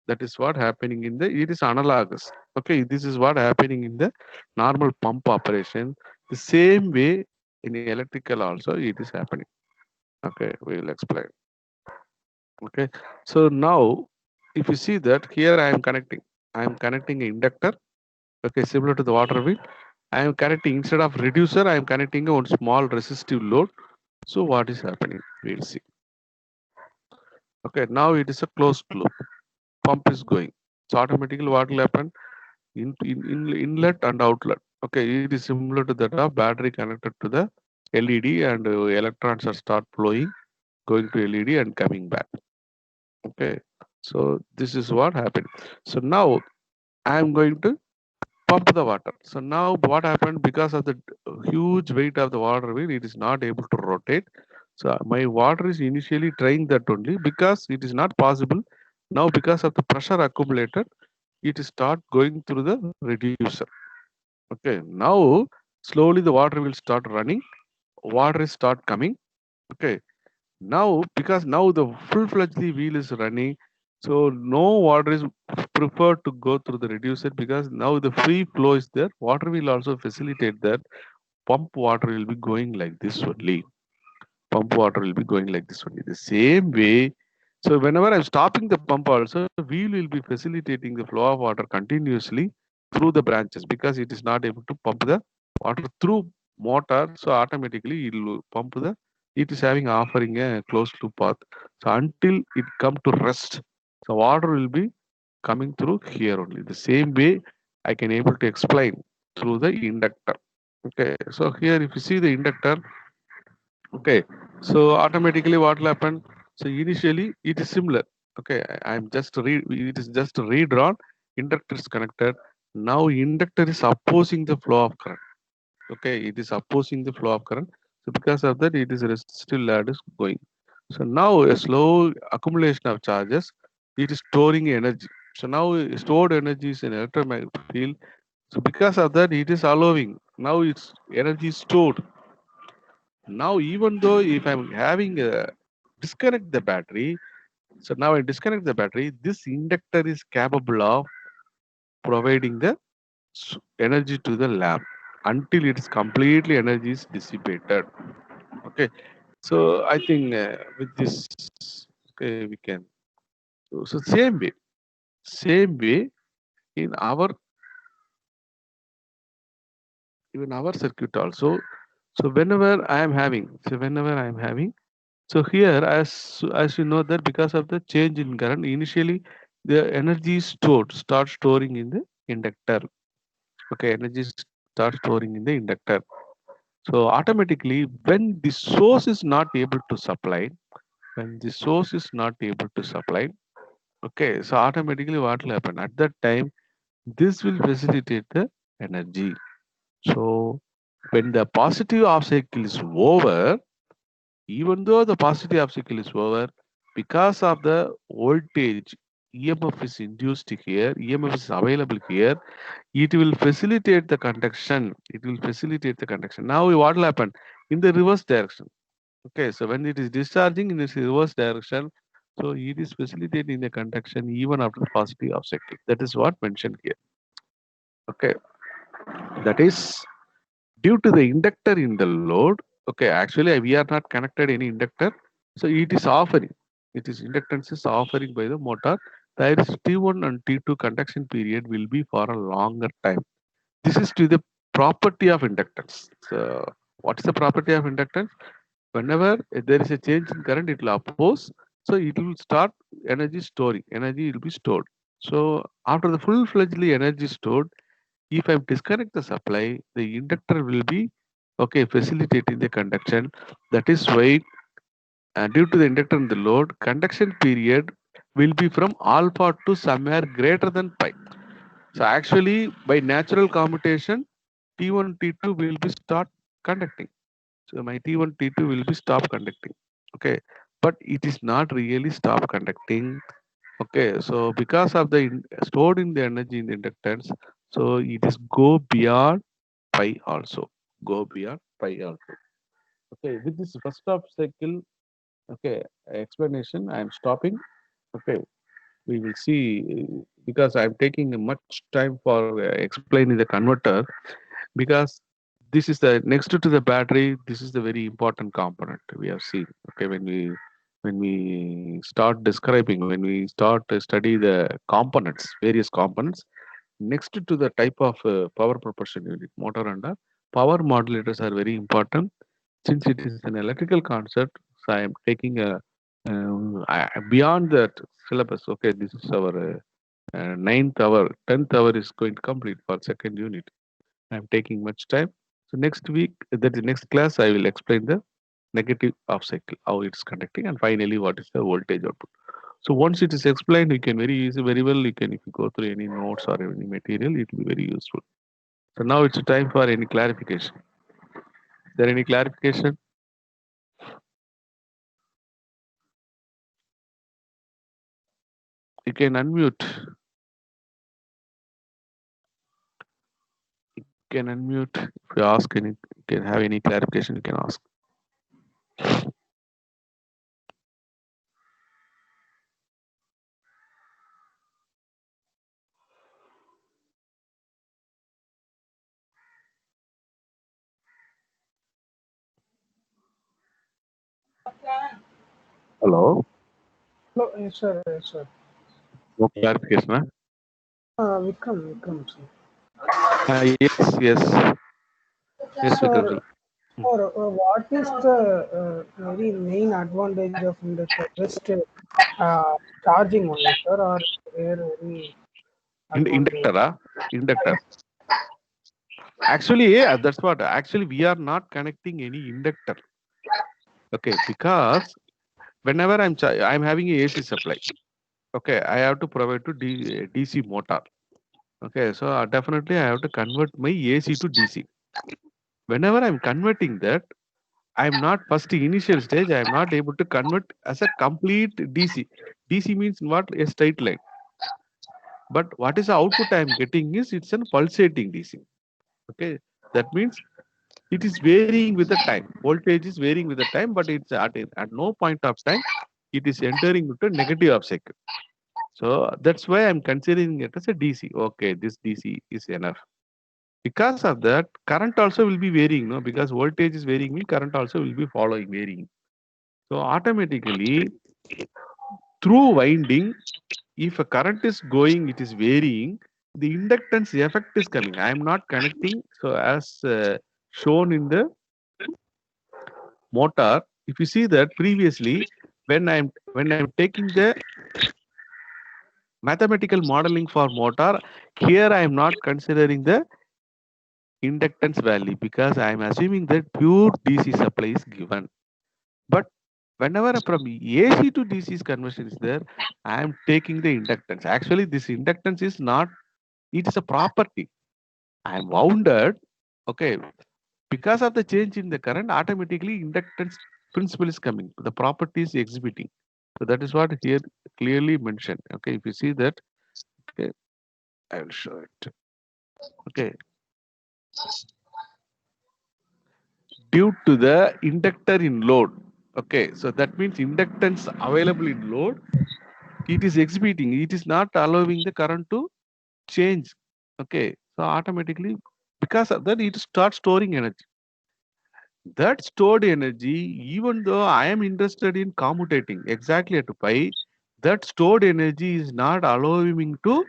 That is what happening in the, it is analogous. Okay, this is what happening in the normal pump operation. The same way in electrical also it is happening. Okay, we will explain. Okay, so now if you see that here I am connecting an inductor. Okay, similar to the water wheel. I am connecting instead of reducer, I am connecting a one small resistive load. So what is happening? We will see. Okay, now it is a closed loop. Pump is going. So automatically what will happen? In inlet and outlet. Okay, it is similar to that of battery connected to the LED and electrons are start flowing, going to LED and coming back. Okay, so this is what happened. So now I am going to pump the water. So now what happened because of the huge weight of the water wheel, it is not able to rotate. So my water is initially trying that only because it is not possible. Now because of the pressure accumulated, it is start going through the reducer. Okay, now slowly the water will start running. Water is start coming. Okay, now because now the full-fledged wheel is running, so no water is preferred to go through the reducer because now the free flow is there. Water will also facilitate that. Pump water will be going like this only. Pump water will be going like this only. The same way. So whenever I'm stopping the pump also, wheel will be facilitating the flow of water continuously through the branches because it is not able to pump the water through motor. So automatically it will pump the, it is having offering a closed loop path. So until it come to rest, so water will be coming through here only. The same way I can able to explain through the inductor. Okay, so here if you see the inductor, okay, so automatically what will happen? So initially it is similar. Okay, I'm just read, it is just redrawn. Inductor is connected. Now inductor is opposing the flow of current. Okay, it is opposing the flow of current. So because of that, it is resistive lag is going. So now a slow accumulation of charges, it is storing energy. So now stored energy is an electromagnetic field. So because of that, it is allowing. Now its energy is stored. Now even though if I'm having a disconnect the battery, so now I disconnect the battery, this inductor is capable of providing the energy to the lamp until it is completely energy is dissipated. Okay, so I think with this, okay, we can. So same way in our even our circuit also. So whenever I am having, so here as you know that because of the change in current, initially the energy is stored, start storing in the inductor. Okay, energy start storing in the inductor. So automatically when the source is not able to supply, when the source is not able to supply, okay, so automatically what will happen at that time? This will facilitate the energy. So when the positive half cycle is over, even though the positive half cycle is over, because of the voltage EMF is induced here, EMF is available here, it will facilitate the conduction. It will facilitate the conduction. Now what will happen? In the reverse direction. Okay, so when it is discharging in its reverse direction, so it is facilitating the conduction even after positive half cycle. That is what mentioned here. Okay, that is due to the inductor in the load. Okay, actually we are not connected any inductor, so it is offering. It is inductance is offering by the motor. There is T1 and T2 conduction period will be for a longer time. This is to the property of inductance. So what is the property of inductance? Whenever there is a change in current, it will oppose. So it will start energy storing. Energy will be stored. So after the full-fledged energy stored, if I disconnect the supply, the inductor will be okay facilitating the conduction. That is why due to the inductor and the load, conduction period will be from alpha to somewhere greater than pi. So actually, by natural commutation, T1, T2 will be start conducting. So my T1, T2 will be stop conducting. Okay, but it is not really stop conducting. Okay, so because of the stored in the energy in the inductance, so it is go beyond pi also. Go beyond pi also. Okay, with this first stop cycle, okay, explanation, I am stopping. Okay, we will see because I'm taking much time for explaining the converter because this is the next to the battery. This is the very important component we have seen. Okay, when we start describing, when we start to study the components, various components, next to the type of power propulsion unit, motor and power modulators are very important. Since it is an electrical concept, so I am taking a beyond that syllabus. Okay, this is our ninth hour, 10th hour is going to complete for second unit. I'm taking much time. So next week, that is next class, I will explain the negative of cycle, how it's conducting, and finally what is the voltage output. So once it is explained, you can very easy, very well, you can if you go through any notes or any material, it will be very useful. So now it's time for any clarification. Is there any clarification? You can unmute. You can unmute. If you ask any, you can have any clarification, you can ask. Hello? Hello, yes, sir, yes, sir. No clarification, huh? Vikram, sir. Yes, yes. Yes, Vikram. Sir, sir, what is the very main advantage of inductor? Just charging only, sir, or there any advantage? Inductor, huh? Inductor. Actually, yeah, that's what. Actually, we are not connecting any inductor. Okay, because whenever I'm having a AC supply. Okay, I have to provide to DC motor. Okay, so definitely I have to convert my AC to DC. Whenever I'm converting that, I'm not first initial stage. I am not able to convert as a complete DC. DC means what? A straight line. But what is the output I am getting is it's a pulsating DC. Okay, that means it is varying with the time. Voltage is varying with the time, but it's at no point of time it is entering into negative half cycle. So that's why I'm considering it as a DC. Okay, this DC is enough. Because of that, current also will be varying, no? Because voltage is varying, means current also will be following varying. So automatically, through winding, if a current is going, it is varying, the inductance effect is coming. I am not connecting. So as shown in the motor, if you see that previously, when I'm taking the mathematical modeling for motor, here I am not considering the inductance value because I am assuming that pure DC supply is given. But whenever from AC to DC conversion is there, I am taking the inductance. Actually, this inductance is not, it is a property. I am wounded. Okay. Because of the change in the current, automatically inductance principle is coming. The property is exhibiting. So that is what here clearly mentioned. Okay. If you see that, okay, I will show it. Okay. Due to the inductor in load. Okay, so that means inductance available in load, it is exhibiting, it is not allowing the current to change. Okay, so automatically, because of that, it starts storing energy. That stored energy, even though I am interested in commutating exactly at pi, that stored energy is not allowing me to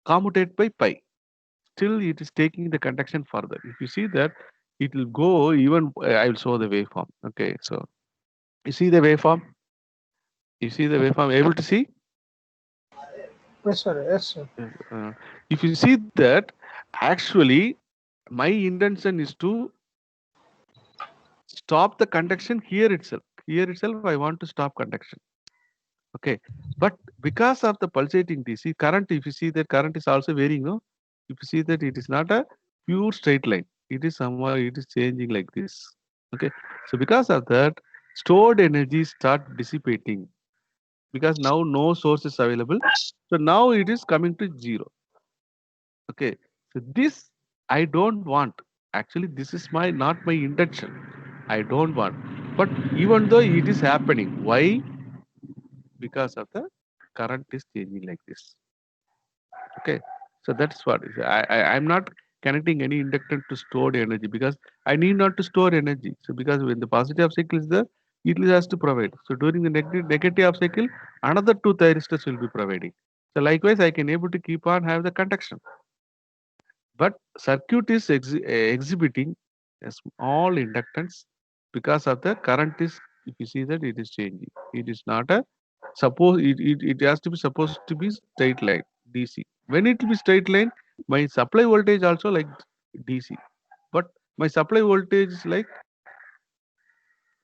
commutate by pi. Still, it is taking the conduction further. If you see that, it will go even. I will show the waveform. Okay, so you see the waveform. You see the waveform. Able to see? Yes, sir. Yes, sir. Uh, if you see that, actually, my intention is to stop the conduction here itself. Here itself, I want to stop conduction. Okay, but because of the pulsating DC current, if you see that current is also varying, no? If you see that it is not a pure straight line, it is somewhere it is changing like this. Okay, so because of that, stored energy start dissipating because now no source is available. So now it is coming to zero. Okay, so this I don't want. Actually, this is my not my intention. I don't want. But even though it is happening, why? Because of the current is changing like this. Okay, so that's what is. I'm not connecting any inductor to stored energy because I need not to store energy. So because when the positive cycle is there, it has to provide. So during the negative cycle, another two thyristors will be providing. So likewise, I can able to keep on have the conduction. But circuit is exhibiting a small inductance because of the current is. If you see that it is changing, it is not a suppose it has to be supposed to be straight line DC. When it will be straight line, my supply voltage also like DC, but my supply voltage is like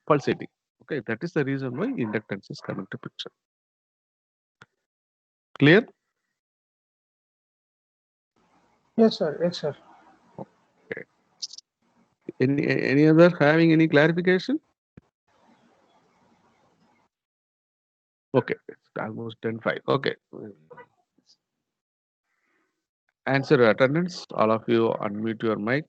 pulsating. Okay, that is the reason why inductance is coming to picture. Clear? Yes, sir. Yes, sir. Okay. Any other having any clarification? Okay, it's almost 10:05. Okay. Answer attendance. All of you unmute your mic.